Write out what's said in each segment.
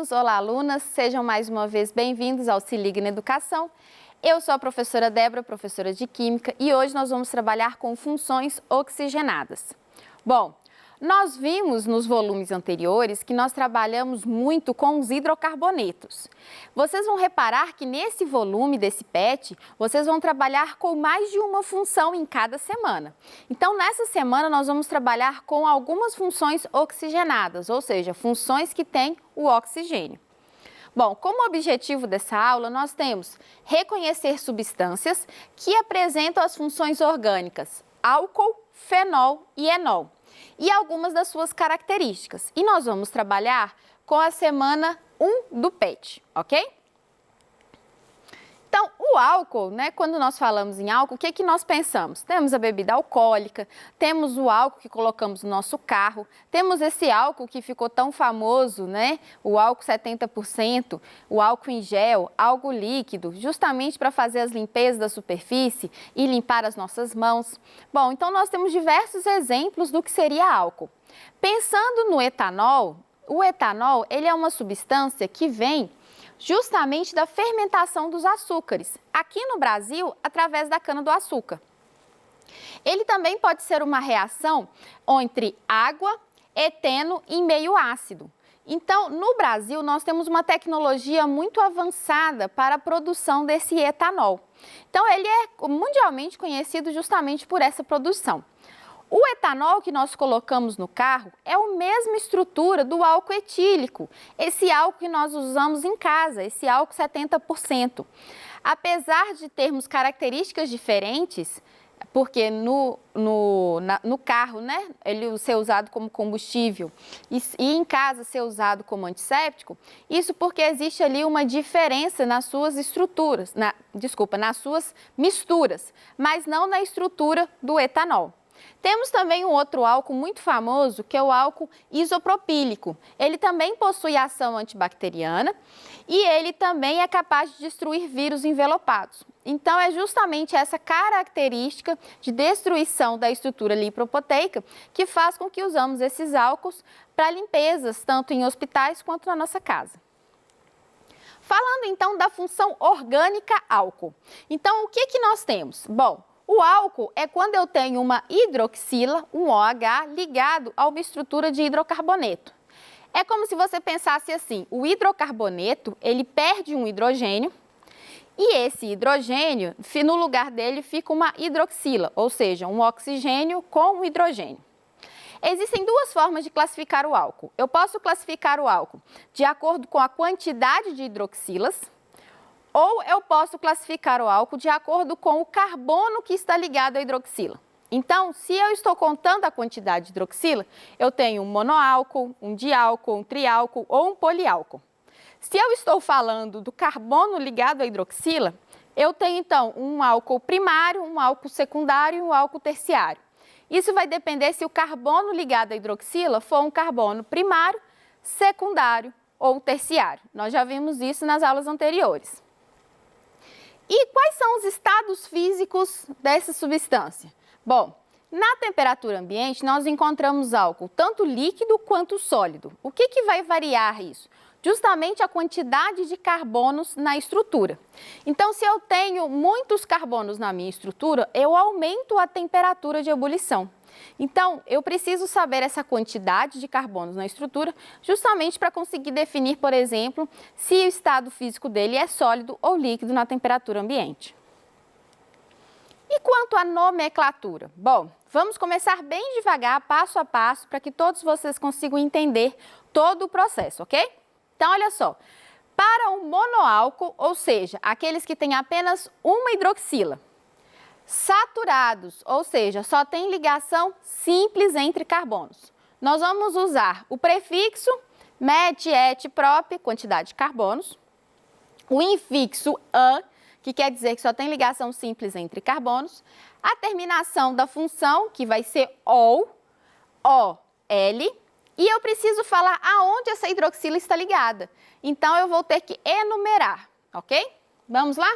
alunos, olá alunas, sejam mais uma vez bem-vindos ao Se Liga na Educação. Eu sou a professora Débora, professora de Química, e hoje nós vamos trabalhar com funções oxigenadas. Bom, nós vimos nos volumes anteriores que nós trabalhamos muito com os hidrocarbonetos. Vocês vão reparar que nesse volume desse PET, vocês vão trabalhar com mais de uma função em cada semana. Então, nessa semana, nós vamos trabalhar com algumas funções oxigenadas, ou seja, funções que têm o oxigênio. Bom, como objetivo dessa aula, nós temos reconhecer substâncias que apresentam as funções orgânicas álcool, fenol e enol e algumas das suas características. E nós vamos trabalhar com a semana 1 do PET, ok? Então, o álcool, né, quando nós falamos em álcool, o que que nós pensamos? Temos a bebida alcoólica, temos o álcool que colocamos no nosso carro, temos esse álcool que ficou tão famoso, né, o álcool 70%, o álcool em gel, álcool líquido, justamente para fazer as limpezas da superfície e limpar as nossas mãos. Bom, então nós temos diversos exemplos do que seria álcool. Pensando no etanol, o etanol, ele é uma substância que vem justamente da fermentação dos açúcares, aqui no Brasil, através da cana-do-açúcar. Ele também pode ser uma reação entre água, eteno e meio ácido. Então, no Brasil, nós temos uma tecnologia muito avançada para a produção desse etanol. Então, ele é mundialmente conhecido justamente por essa produção. O etanol que nós colocamos no carro é a mesma estrutura do álcool etílico, esse álcool que nós usamos em casa, esse álcool 70%. Apesar de termos características diferentes, porque no carro, né, ele ser usado como combustível e em casa ser usado como antisséptico, isso porque existe ali uma diferença nas suas estruturas, nas suas misturas, mas não na estrutura do etanol. Temos também um outro álcool muito famoso, que é o álcool isopropílico. Ele também possui ação antibacteriana e ele também é capaz de destruir vírus envelopados. Então, é justamente essa característica de destruição da estrutura lipoproteica que faz com que usamos esses álcools para limpezas, tanto em hospitais quanto na nossa casa. Falando então da função orgânica álcool. Então, o que que nós temos? Bom, o álcool é quando eu tenho uma hidroxila, um OH, ligado a uma estrutura de hidrocarboneto. É como se você pensasse assim, o hidrocarboneto, ele perde um hidrogênio e esse hidrogênio, no lugar dele, fica uma hidroxila, ou seja, um oxigênio com um hidrogênio. Existem duas formas de classificar o álcool. Eu posso classificar o álcool de acordo com a quantidade de hidroxilas, ou eu posso classificar o álcool de acordo com o carbono que está ligado à hidroxila. Então, se eu estou contando a quantidade de hidroxila, eu tenho um monoálcool, um diálcool, um triálcool ou um poliálcool. Se eu estou falando do carbono ligado à hidroxila, eu tenho então um álcool primário, um álcool secundário e um álcool terciário. Isso vai depender se o carbono ligado à hidroxila for um carbono primário, secundário ou terciário. Nós já vimos isso nas aulas anteriores. E quais são os estados físicos dessa substância? Bom, na temperatura ambiente nós encontramos álcool tanto líquido quanto sólido. O que que vai variar isso? Justamente a quantidade de carbonos na estrutura. Então, se eu tenho muitos carbonos na minha estrutura, eu aumento a temperatura de ebulição. Então, eu preciso saber essa quantidade de carbonos na estrutura justamente para conseguir definir, por exemplo, se o estado físico dele é sólido ou líquido na temperatura ambiente. E quanto à nomenclatura? Bom, vamos começar bem devagar, passo a passo, para que todos vocês consigam entender todo o processo, ok? Então, olha só, para o monoálcool, ou seja, aqueles que têm apenas uma hidroxila, saturados, ou seja, só tem ligação simples entre carbonos. Nós vamos usar o prefixo met, et, prop, quantidade de carbonos, o infixo an, que quer dizer que só tem ligação simples entre carbonos, a terminação da função, que vai ser ol, e eu preciso falar aonde essa hidroxila está ligada. Então, eu vou ter que enumerar, ok? Vamos lá?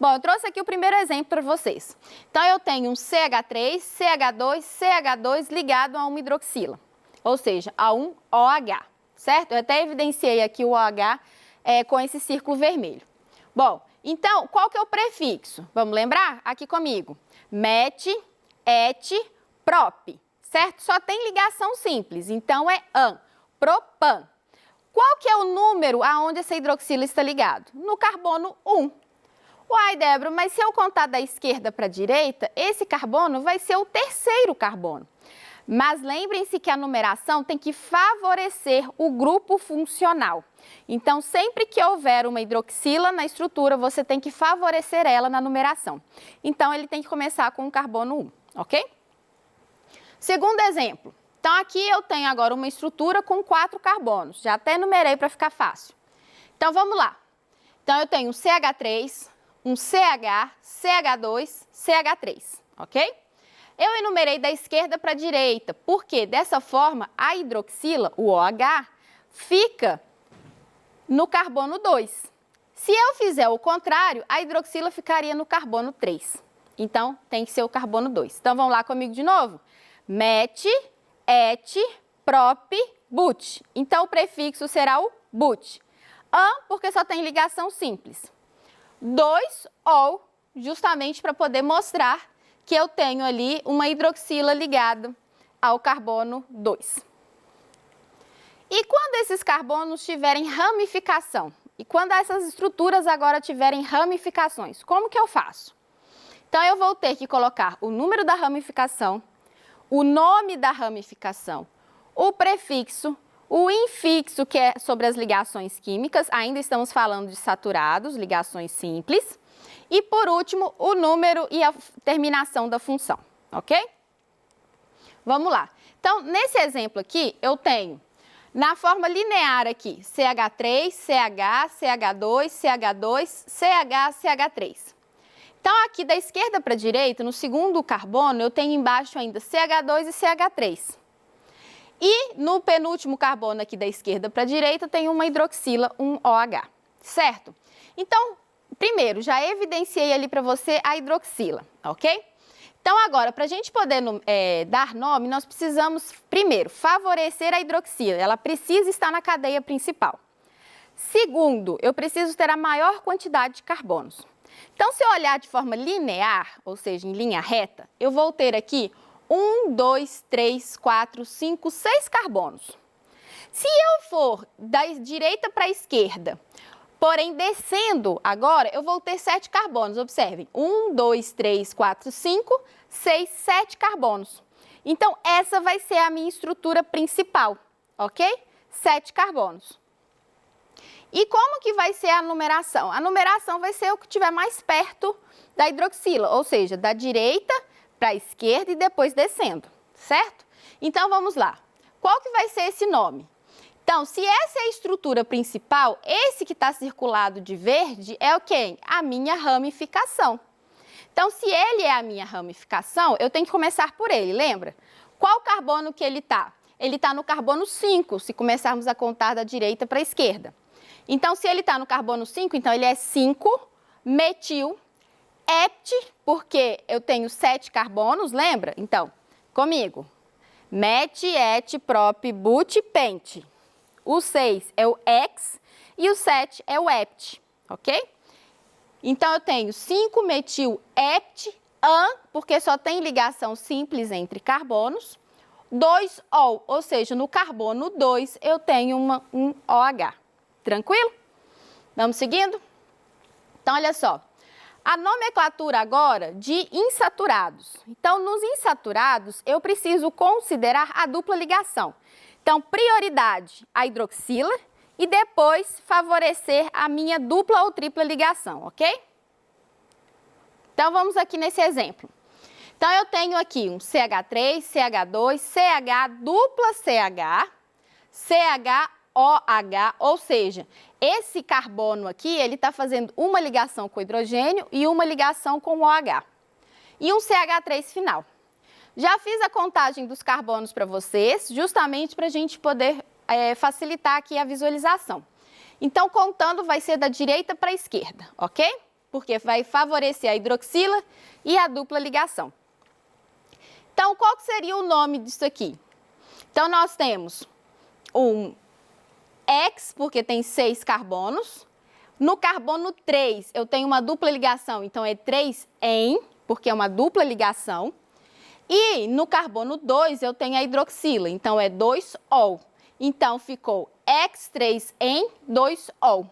Bom, eu trouxe aqui o primeiro exemplo para vocês. Então, eu tenho um CH3, CH2, CH2 ligado a uma hidroxila, ou seja, a um OH. certo? Eu até evidenciei aqui o OH com esse círculo vermelho. Bom, então, qual que é o prefixo? Vamos lembrar? Aqui comigo. Met, et, prop, certo? Só tem ligação simples, então é an, propan. Qual que é o número aonde essa hidroxila está ligado? No carbono 1. Uai, Débora, mas se eu contar da esquerda para a direita, esse carbono vai ser o terceiro carbono. Mas lembrem-se que a numeração tem que favorecer o grupo funcional. Então, sempre que houver uma hidroxila na estrutura, você tem que favorecer ela na numeração. Então, ele tem que começar com o carbono 1, ok? Segundo exemplo. Então, aqui eu tenho agora uma estrutura com 4 carbonos. Já até numerei para ficar fácil. Então, vamos lá. Então, eu tenho um CH3, um CH, CH2, CH3, ok? Eu enumerei da esquerda para a direita, porque dessa forma a hidroxila, o OH, fica no carbono 2. Se eu fizer o contrário, a hidroxila ficaria no carbono 3. Então, tem que ser o carbono 2. Então, vamos lá comigo de novo? Met, et, prop, but. Então, o prefixo será o but. An, porque só tem ligação simples. 2, ou, justamente para poder mostrar que eu tenho ali uma hidroxila ligada ao carbono 2. E quando esses carbonos tiverem ramificação? E quando essas estruturas agora tiverem ramificações, como que eu faço? Então, eu vou ter que colocar o número da ramificação, o nome da ramificação, o prefixo, o infixo, que é sobre as ligações químicas, ainda estamos falando de saturados, ligações simples. E, por último, o número e a terminação da função, ok? Vamos lá. Então, nesse exemplo aqui, eu tenho, na forma linear aqui, CH3, CH, CH2, CH2, CH, CH3. Então, aqui da esquerda para a direita, no segundo carbono, eu tenho embaixo ainda CH2 e CH3. E no penúltimo carbono aqui da esquerda para a direita, tem uma hidroxila, um OH, certo? Então, primeiro, já evidenciei ali para você a hidroxila, ok? Então, agora, para a gente poder dar nome, nós precisamos, primeiro, favorecer a hidroxila. Ela precisa estar na cadeia principal. Segundo, eu preciso ter a maior quantidade de carbonos. Então, se eu olhar de forma linear, ou seja, em linha reta, eu vou ter aqui 1, 2, 3, 4, 5, 6 carbonos. Se eu for da direita para a esquerda, porém, descendo agora, eu vou ter 7 carbonos. Observem, 1, 2, 3, 4, 5, 6, 7 carbonos. Então, essa vai ser a minha estrutura principal, ok? 7 carbonos. E como que vai ser a numeração? A numeração vai ser o que estiver mais perto da hidroxila, ou seja, da direita para a esquerda e depois descendo, certo? Então, vamos lá. Qual que vai ser esse nome? Então, se essa é a estrutura principal, esse que está circulado de verde é o quê? A minha ramificação. Então, se ele é a minha ramificação, eu tenho que começar por ele, lembra? Qual carbono que ele está? Ele está no carbono 5, se começarmos a contar da direita para a esquerda. Então, se ele está no carbono 5, então ele é 5 metil hept, porque eu tenho 7 carbonos, lembra? Então, comigo. Met, et, prop, but, pent. O 6 é o hex e o 7 é o hept, ok? Então, eu tenho 5 metil hept, an, porque só tem ligação simples entre carbonos. 2 ol, ou seja, no carbono 2 eu tenho um OH. Tranquilo? Vamos seguindo? Então, olha só. A nomenclatura agora de insaturados. Então, nos insaturados, eu preciso considerar a dupla ligação. Então, prioridade a hidroxila e depois favorecer a minha dupla ou tripla ligação, ok? Então, vamos aqui nesse exemplo. Então, eu tenho aqui um CH3, CH2, CH, dupla CH, CHOH, ou seja, esse carbono aqui, ele está fazendo uma ligação com o hidrogênio e uma ligação com o OH. E um CH3 final. Já fiz a contagem dos carbonos para vocês, justamente para a gente poder facilitar aqui a visualização. Então, contando, vai ser da direita para a esquerda, ok? Porque vai favorecer a hidroxila e a dupla ligação. Então, qual que seria o nome disso aqui? Então, nós temos um X, porque tem 6 carbonos. No carbono 3, eu tenho uma dupla ligação, então é 3-en, porque é uma dupla ligação. E no carbono 2, eu tenho a hidroxila, então é 2-ol. Então, ficou X3-en, 2-ol.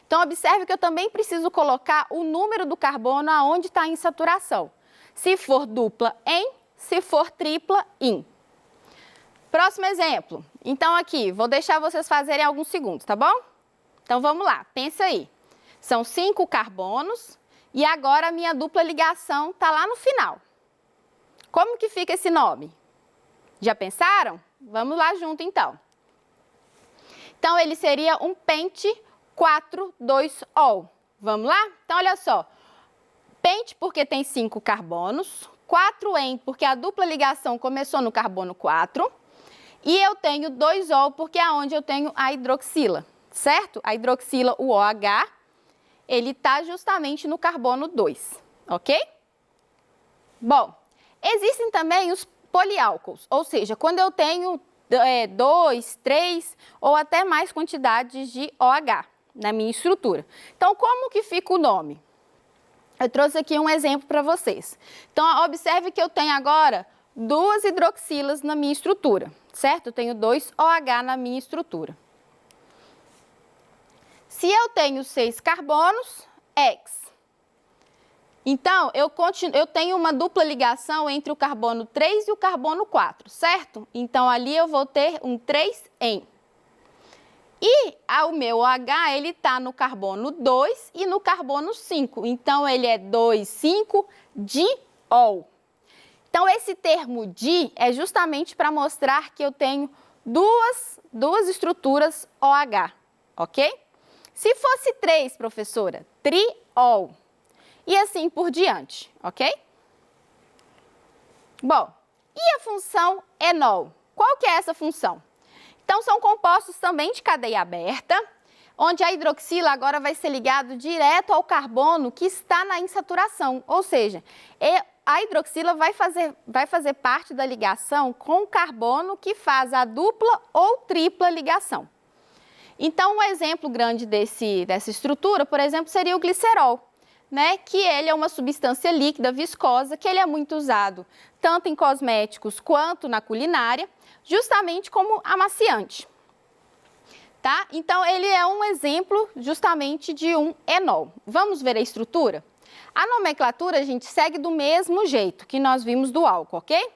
Então, observe que eu também preciso colocar o número do carbono aonde está a insaturação. Se for dupla en, se for tripla in. Próximo exemplo. Então, aqui, vou deixar vocês fazerem alguns segundos, tá bom? Então, vamos lá, pensa aí. São 5 carbonos e agora a minha dupla ligação está lá no final. Como que fica esse nome? Já pensaram? Vamos lá junto, então. Então, ele seria um pente 4,2-ol. Vamos lá? Então, olha só. Pente porque tem 5 carbonos, 4-en porque a dupla ligação começou no carbono 4 e eu tenho 2-ol porque é onde eu tenho a hidroxila, certo? A hidroxila, o OH, ele está justamente no carbono 2, ok? Bom, existem também os poliálcools, ou seja, quando eu tenho 2, 3 ou até mais quantidades de OH na minha estrutura. Então, como que fica o nome? Eu trouxe aqui um exemplo para vocês. Então, observe que eu tenho agora 2 hidroxilas na minha estrutura, certo? Eu tenho 2 OH na minha estrutura. Se eu tenho 6 carbonos, X. Então, eu tenho uma dupla ligação entre o carbono 3 e o carbono 4, certo? Então, ali eu vou ter um 3-en. E o meu OH, ele está no carbono 2 e no carbono 5. Então, ele é 2,5-diol. Então, esse termo di é justamente para mostrar que eu tenho duas estruturas OH, ok? Se fosse 3, professora, triol. E assim por diante, ok? Bom, e a função enol? Qual que é essa função? Então, são compostos também de cadeia aberta, onde a hidroxila agora vai ser ligado direto ao carbono que está na insaturação, ou seja, a hidroxila vai fazer parte da ligação com o carbono que faz a dupla ou tripla ligação. Então, um exemplo grande dessa estrutura, por exemplo, seria o glicerol, né? Que ele é uma substância líquida, viscosa, que ele é muito usado tanto em cosméticos quanto na culinária, justamente como amaciante. Tá? Então, ele é um exemplo justamente de um enol. Vamos ver a estrutura? A nomenclatura a gente segue do mesmo jeito que nós vimos do álcool, ok?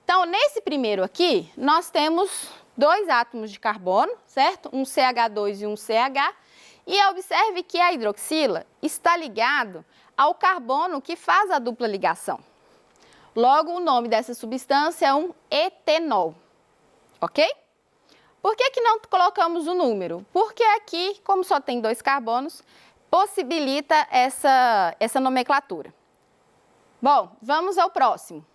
Então, nesse primeiro aqui, nós temos 2 átomos de carbono, certo? Um CH2 e um CH. E observe que a hidroxila está ligado ao carbono que faz a dupla ligação. Logo, o nome dessa substância é um etenol, ok? Por que não colocamos o número? Porque aqui, como só tem 2 carbonos, possibilita essa nomenclatura. Bom, vamos ao próximo.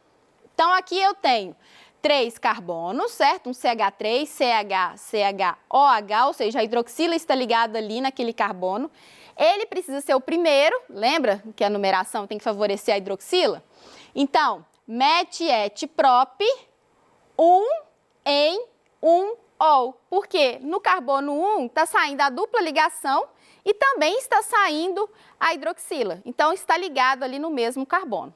Então, aqui eu tenho 3 carbonos, certo? Um CH3, CH, CHOH, ou seja, a hidroxila está ligada ali naquele carbono. Ele precisa ser o primeiro, lembra que a numeração tem que favorecer a hidroxila? Então, met-et-prop, 1-en-1-ol. Por quê? No carbono 1 está saindo a dupla ligação e também está saindo a hidroxila. Então, está ligado ali no mesmo carbono.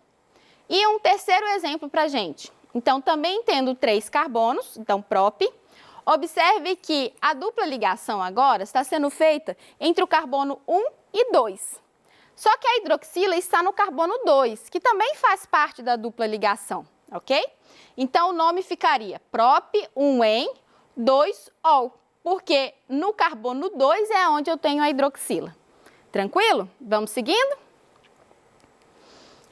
E um terceiro exemplo para a gente. Então, também tendo 3 carbonos, então prop, observe que a dupla ligação agora está sendo feita entre o carbono 1 e 2. Só que a hidroxila está no carbono 2, que também faz parte da dupla ligação, ok? Então, o nome ficaria prop 1-en 2-ol, porque no carbono 2 é onde eu tenho a hidroxila. Tranquilo? Vamos seguindo?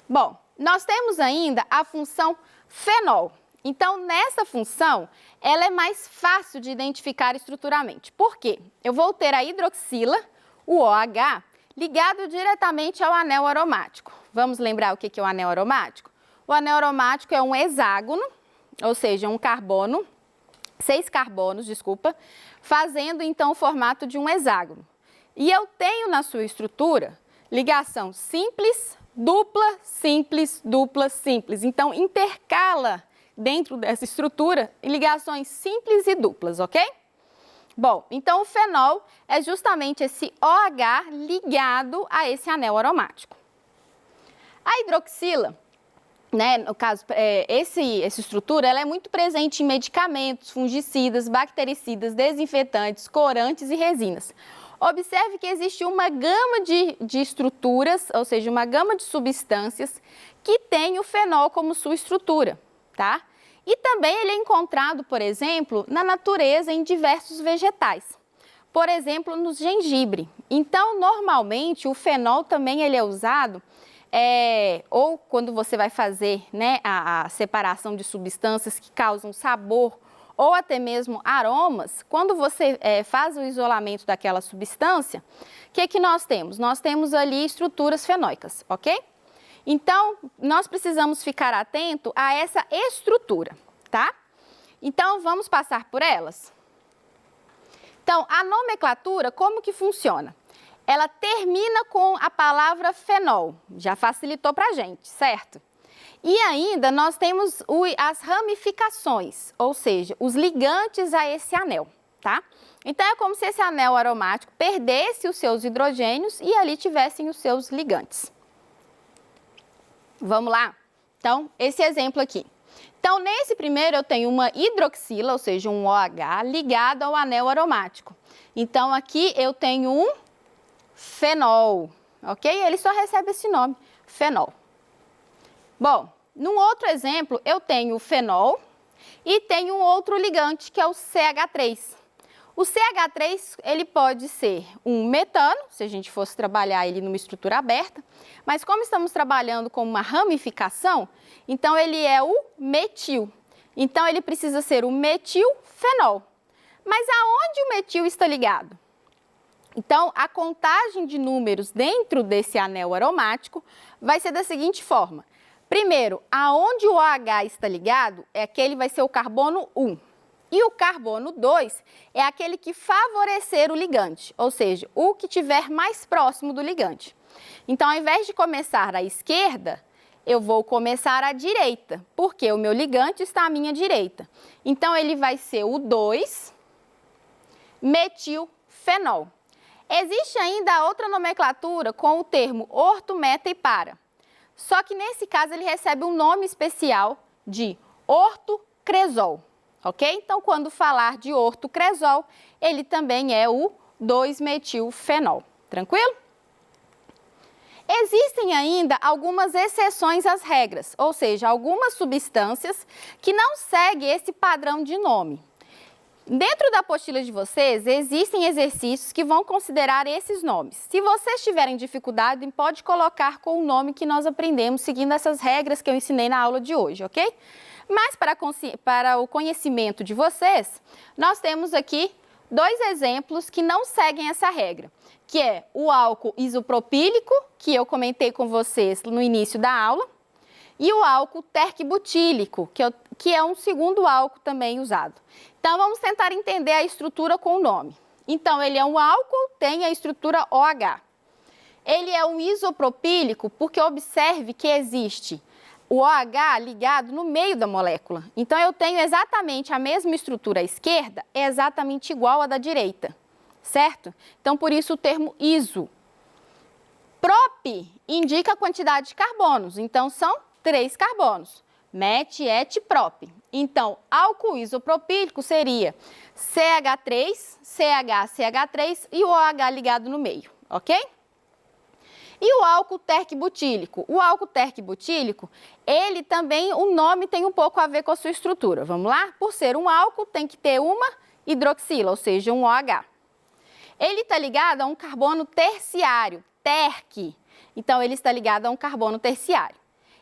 Bom, nós temos ainda a função fenol. Então, nessa função, ela é mais fácil de identificar estruturalmente. Por quê? Eu vou ter a hidroxila, o OH, ligado diretamente ao anel aromático. Vamos lembrar o que é o anel aromático? O anel aromático é um hexágono, ou seja, 6 carbonos, fazendo então o formato de um hexágono. E eu tenho na sua estrutura ligação simples, dupla, simples, dupla, simples. Então, intercala dentro dessa estrutura ligações simples e duplas, ok? Bom, então o fenol é justamente esse OH ligado a esse anel aromático. A hidroxila, né, no caso, essa estrutura, ela é muito presente em medicamentos, fungicidas, bactericidas, desinfetantes, corantes e resinas. Observe que existe uma gama de estruturas, ou seja, uma gama de substâncias que tem o fenol como sua estrutura, tá? E também ele é encontrado, por exemplo, na natureza em diversos vegetais. Por exemplo, no gengibre. Então, normalmente, o fenol também ele é usado, ou quando você vai fazer, né, a separação de substâncias que causam sabor ou até mesmo aromas, quando você faz o isolamento daquela substância, o que nós temos? Nós temos ali estruturas fenóicas, ok? Então, nós precisamos ficar atento a essa estrutura, tá? Então, vamos passar por elas? Então, a nomenclatura, como que funciona? Ela termina com a palavra fenol, já facilitou para a gente, certo? E ainda nós temos as ramificações, ou seja, os ligantes a esse anel, tá? Então, é como se esse anel aromático perdesse os seus hidrogênios e ali tivessem os seus ligantes. Vamos lá? Então, esse exemplo aqui. Então, nesse primeiro eu tenho uma hidroxila, ou seja, um OH, ligado ao anel aromático. Então, aqui eu tenho um fenol, ok? Ele só recebe esse nome, fenol. Bom, num outro exemplo, eu tenho o fenol e tenho um outro ligante, que é o CH3. O CH3, ele pode ser um metano, se a gente fosse trabalhar ele numa estrutura aberta, mas como estamos trabalhando com uma ramificação, então ele é o metil. Então, ele precisa ser o metilfenol. Mas aonde o metil está ligado? Então, a contagem de números dentro desse anel aromático vai ser da seguinte forma. Primeiro, aonde o OH está ligado, aquele vai ser o carbono 1. E o carbono 2 é aquele que favorecer o ligante, ou seja, o que estiver mais próximo do ligante. Então, ao invés de começar à esquerda, eu vou começar à direita, porque o meu ligante está à minha direita. Então, ele vai ser o 2-metilfenol. Existe ainda a outra nomenclatura com o termo orto, meta e para. Só que nesse caso ele recebe um nome especial de ortocresol. Ok? Então, quando falar de ortocresol, ele também é o 2-metilfenol. Tranquilo? Existem ainda algumas exceções às regras, ou seja, algumas substâncias que não seguem esse padrão de nome. Dentro da apostila de vocês, existem exercícios que vão considerar esses nomes. Se vocês tiverem dificuldade, pode colocar com o nome que nós aprendemos, seguindo essas regras que eu ensinei na aula de hoje, ok? Mas para o conhecimento de vocês, nós temos aqui 2 exemplos que não seguem essa regra, que é o álcool isopropílico, que eu comentei com vocês no início da aula, e o álcool terquibutílico, que é um segundo álcool também usado. Então, vamos tentar entender a estrutura com o nome. Então, ele é um álcool, tem a estrutura OH. Ele é um isopropílico porque observe que existe o OH ligado no meio da molécula. Então, eu tenho exatamente a mesma estrutura à esquerda, é exatamente igual à da direita, certo? Então, por isso o termo iso. Prop indica a quantidade de carbonos, então são 3 carbonos. Met, et, prop. Então, álcool isopropílico seria CH3, CH, CH3 e o OH ligado no meio, ok? E o álcool terquibutílico? O álcool terquibutílico, ele também, o nome tem um pouco a ver com a sua estrutura. Vamos lá? Por ser um álcool, tem que ter uma hidroxila, ou seja, um OH. Ele está ligado a um carbono terciário, terqui. Então, ele está ligado a um carbono terciário.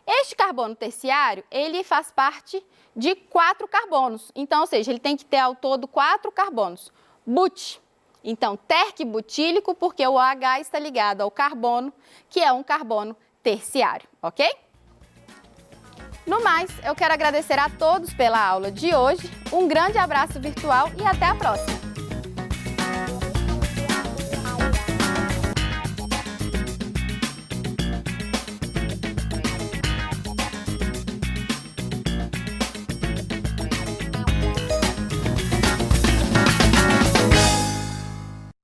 Este carbono terciário, ele faz parte de 4 carbonos. Então, ou seja, ele tem que ter ao todo 4 carbonos. But. Então, terquibutílico, porque o OH está ligado ao carbono, que é um carbono terciário, ok? No mais, eu quero agradecer a todos pela aula de hoje. Um grande abraço virtual e até a próxima!